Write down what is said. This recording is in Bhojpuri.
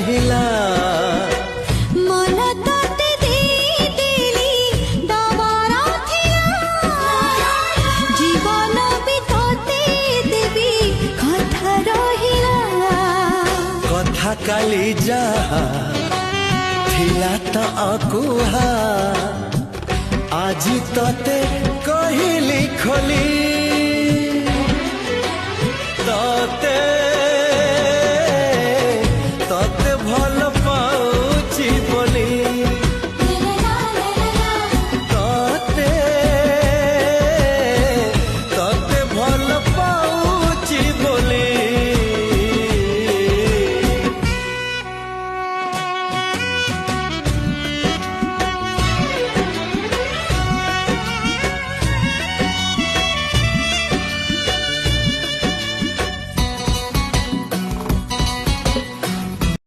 रहिला मन तोते देली दबारा थिला जीवन भी तोते देवी कथा रहिला कथा काली जहा थिला त अकुहा आज तते कहिली खोली